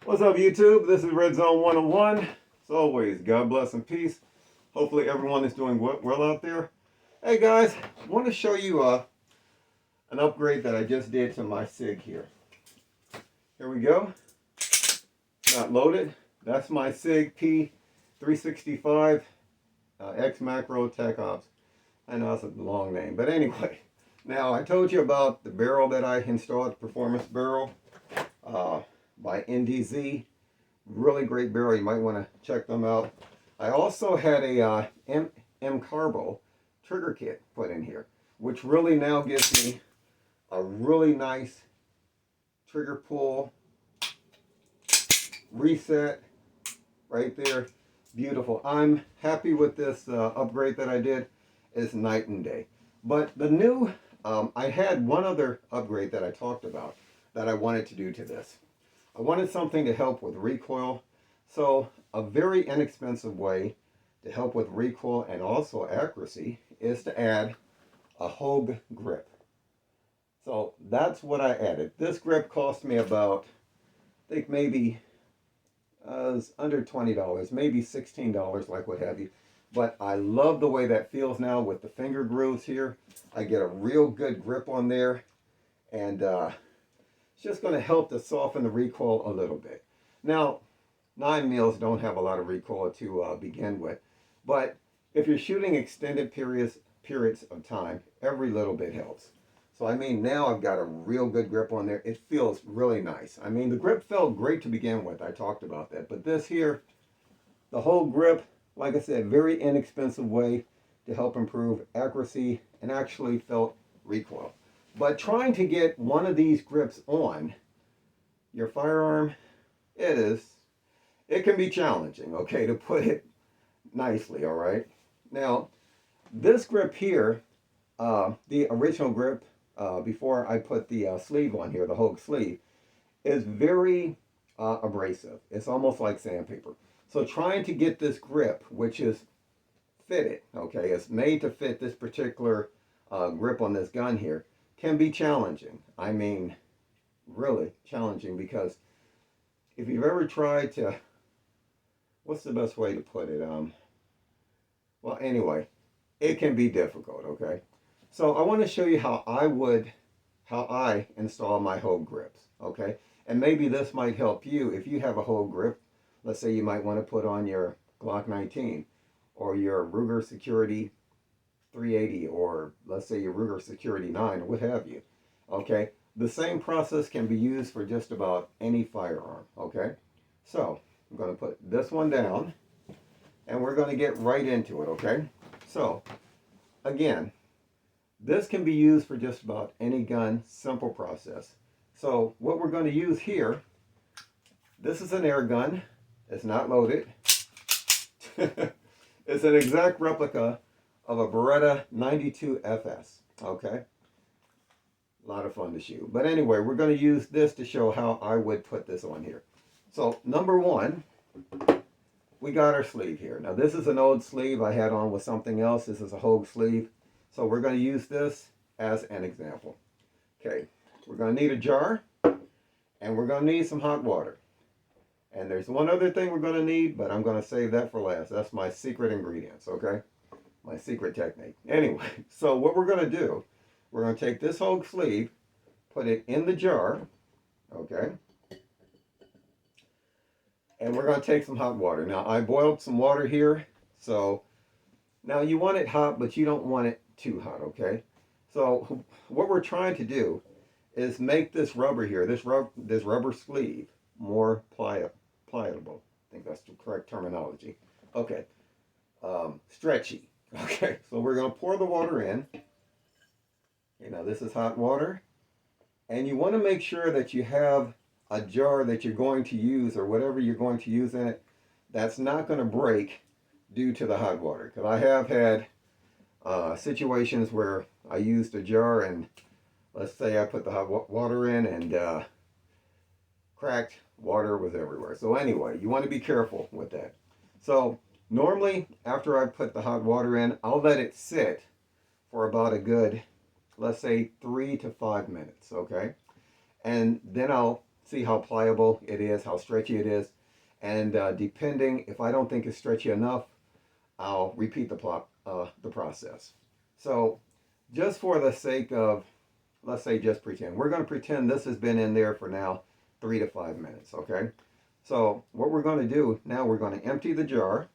What's up, YouTube? This is Red Zone 101. As always, God bless and peace. Hopefully everyone is doing well out there. Hey guys, I want to show you an upgrade that I just did to my Sig here. Here we go. Not loaded. That's my Sig P365 X Macro Tech Ops. I know it's a long name, but anyway. Now, I told you about the barrel that I installed, the performance barrel by NDZ. Really great barrel. You might want to check them out. I also had a M Carbo trigger kit put in here, which really now gives me a really nice trigger pull reset right there. Beautiful. I'm happy with this upgrade that I did. It's night and day. But the new, I had one other upgrade that I talked about that I wanted to do to this. I wanted something to help with recoil. So a very inexpensive way to help with recoil and also accuracy is to add a Hogue grip. So that's what I added. This grip cost me about, I think maybe it was under $20, maybe $16, like what have you. But I love the way that feels now with the finger grooves here. I get a real good grip on there, and it's just going to help to soften the recoil a little bit. Now, 9 mils don't have a lot of recoil to begin with, but if you're shooting extended periods of time, every little bit helps. So I mean, now I've got a real good grip on there. It feels really nice. I mean, the grip felt great to begin with. I talked about that. But this here, the whole grip, like I said, very inexpensive way to help improve accuracy and actually felt recoil. But trying to get one of these grips on your firearm, it can be challenging, okay, to put it nicely, all right? Now, this grip here, the original grip, before I put the sleeve on here, the Hogue sleeve, is very abrasive. It's almost like sandpaper. So trying to get this grip, which is fitted, okay, it's made to fit this particular grip on this gun here, can be challenging. I mean, really challenging, because if you've ever tried to, what's the best way to put it? Well, anyway, it can be difficult, okay? So I want to show you how I install my Hogue grips, okay? And maybe this might help you if you have a Hogue grip. Let's say you might want to put on your Glock 19 or your Ruger Security 380, or let's say your Ruger Security 9, or what have you, okay? The same process can be used for just about any firearm, okay? So I'm going to put this one down, and we're going to get right into it, okay? So again, this can be used for just about any gun, simple process. So what we're going to use here, this is an air gun. It's not loaded. It's an exact replica of a Beretta 92 FS, okay? A lot of fun to shoot. But anyway, we're going to use this to show how I would put this on here. So number one, we got our sleeve here. Now this is an old sleeve I had on with something else. This is a Hogue sleeve. So we're going to use this as an example. Okay, we're going to need a jar, and we're going to need some hot water. And there's one other thing we're going to need, but I'm going to save that for last. That's my secret ingredients, okay? My secret technique. Anyway, so what we're going to do, we're going to take this Hogue sleeve, put it in the jar, okay? And we're going to take some hot water. Now, I boiled some water here, so now you want it hot, but you don't want it too hot, okay? So what we're trying to do is make this rubber here, this rubber sleeve, more pliable. I think that's the correct terminology. Okay, stretchy. Okay, so we're going to pour the water in. Okay, now this is hot water. And you want to make sure that you have a jar that you're going to use, or whatever you're going to use in it, that's not going to break due to the hot water. Because I have had situations where I used a jar, and let's say I put the hot water in, and cracked water was everywhere. So anyway, you want to be careful with that. So normally, after I put the hot water in, I'll let it sit for about a good, let's say 3 to 5 minutes, okay? And then I'll see how pliable it is, how stretchy it is. And depending, if I don't think it's stretchy enough, I'll repeat the process. So just for the sake of, let's say just pretend, we're going to pretend this has been in there for now 3 to 5 minutes, okay? So what we're going to do, now we're going to empty the jar.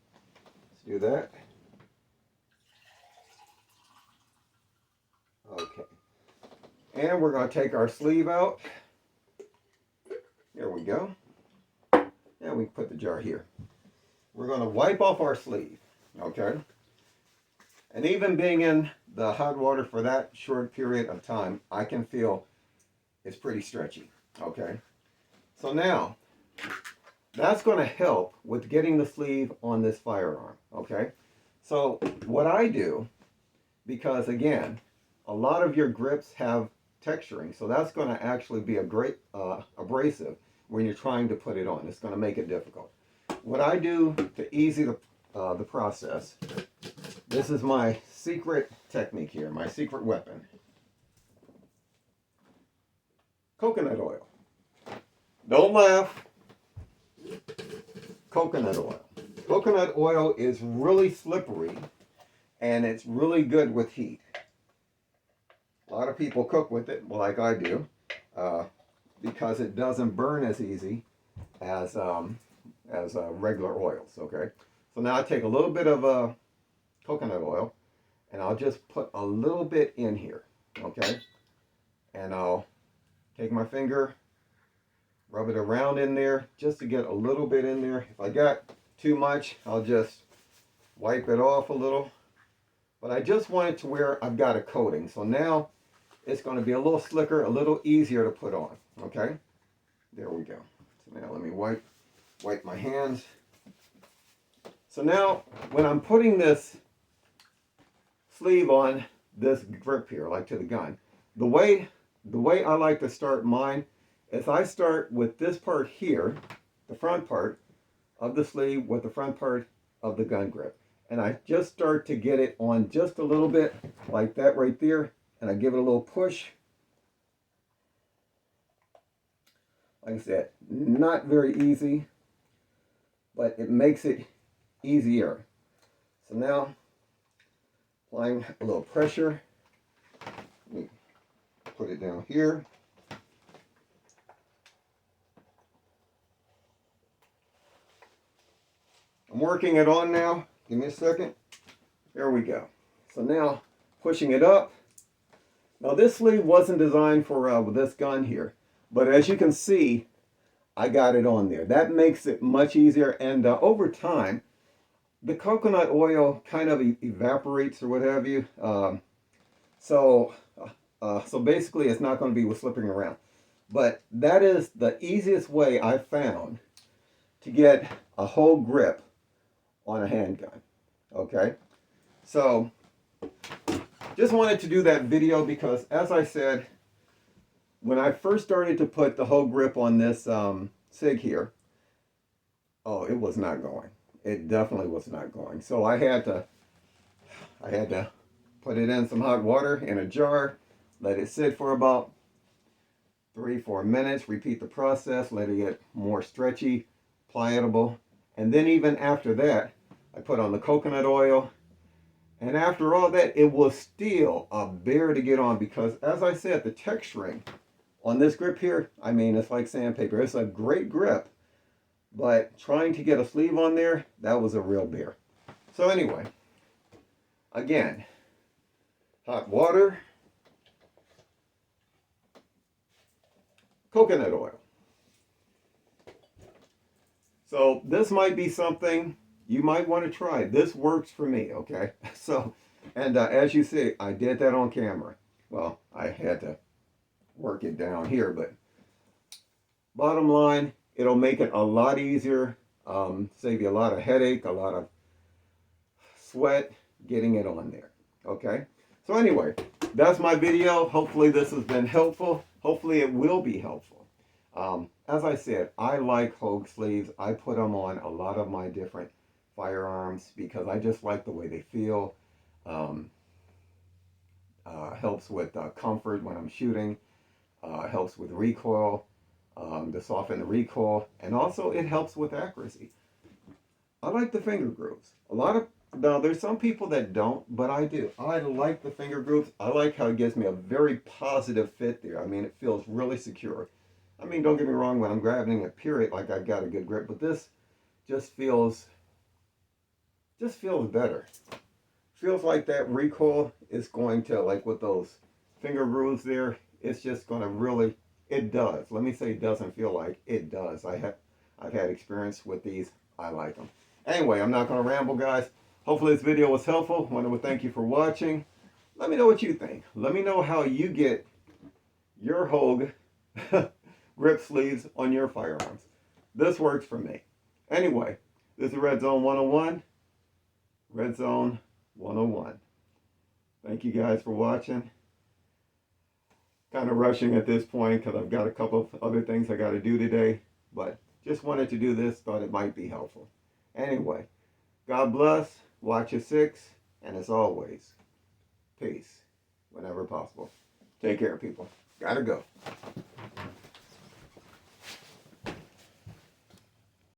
Let's do that. Okay. And we're going to take our sleeve out. There we go. And we put the jar here. We're going to wipe off our sleeve, okay? And even being in the hot water for that short period of time, I can feel it's pretty stretchy, okay? So now, that's going to help with getting the sleeve on this firearm, okay? So what I do, because again, a lot of your grips have texturing, so that's going to actually be a great abrasive when you're trying to put it on. It's going to make it difficult. What I do to ease the process, this is my secret technique here, my secret weapon. Coconut oil. Don't laugh. Coconut oil. Coconut oil is really slippery and it's really good with heat. A lot of people cook with it like I do because it doesn't burn as easy as regular oils, okay? So now I take a little bit of coconut oil and I'll just put a little bit in here, okay? And I'll take my finger, rub it around in there just to get a little bit in there. If I got too much, I'll just wipe it off a little. But I just want it to where I've got a coating. So now it's going to be a little slicker, a little easier to put on, okay? There we go. So now let me wipe my hands. So now when I'm putting this sleeve on this grip here, like to the gun, the way I like to start mine is I start with this part here, the front part of the sleeve with the front part of the gun grip. And I just start to get it on just a little bit like that right there. And I give it a little push. Like I said, not very easy, but it makes it easier. So now, applying a little pressure. Let me put it down here. I'm working it on now. Give me a second. There we go. So now, pushing it up. Now this sleeve wasn't designed for with this gun here, but as you can see, I got it on there. That makes it much easier, and over time, the coconut oil kind of evaporates or what have you. So basically, it's not going to be slipping around. But that is the easiest way I've found to get a whole grip on a handgun. Okay, so just wanted to do that video because, as I said, when I first started to put the whole grip on this Sig here, oh, it was not going. It definitely was not going. So I had to put it in some hot water in a jar, let it sit for about 3-4 minutes, repeat the process, let it get more stretchy, pliable, and then even after that, I put on the coconut oil. And after all that, it was still a bear to get on because, as I said, the texturing on this grip here, I mean, it's like sandpaper. It's a great grip, but trying to get a sleeve on there, that was a real bear. So anyway, again, hot water, coconut oil. So this might be something you might want to try. This works for me, okay? So, and as you see, I did that on camera. Well, I had to work it down here, but bottom line, it'll make it a lot easier, save you a lot of headache, a lot of sweat getting it on there, okay? So anyway, that's my video. Hopefully this has been helpful. Hopefully it will be helpful. As I said, I like Hogue sleeves. I put them on a lot of my different firearms because I just like the way they feel. Helps with comfort when I'm shooting. Helps with recoil. to soften the recoil, and also it helps with accuracy. I like the finger grooves. Now there's some people that don't, but I do. I like the finger grooves. I like how it gives me a very positive fit there. I mean, it feels really secure. I mean, don't get me wrong, when I'm grabbing it, period, like I've got a good grip, but this just feels better. Feels like that recoil is going to, like with those finger grooves there, it's just going to really, it does. Let me say it doesn't feel like, it does. I've had experience with these. I like them. Anyway, I'm not going to ramble, guys. Hopefully this video was helpful. I want to thank you for watching. Let me know what you think. Let me know how you get your Hogue grip sleeves on your firearms. This works for me. Anyway, this is Red Zone 101. Red Zone 101. Thank you guys for watching. Kind of rushing at this point because I've got a couple of other things I got to do today, but just wanted to do this, thought it might be helpful. Anyway, God bless, watch your six, and as always, peace whenever possible. Take care, people. Gotta go.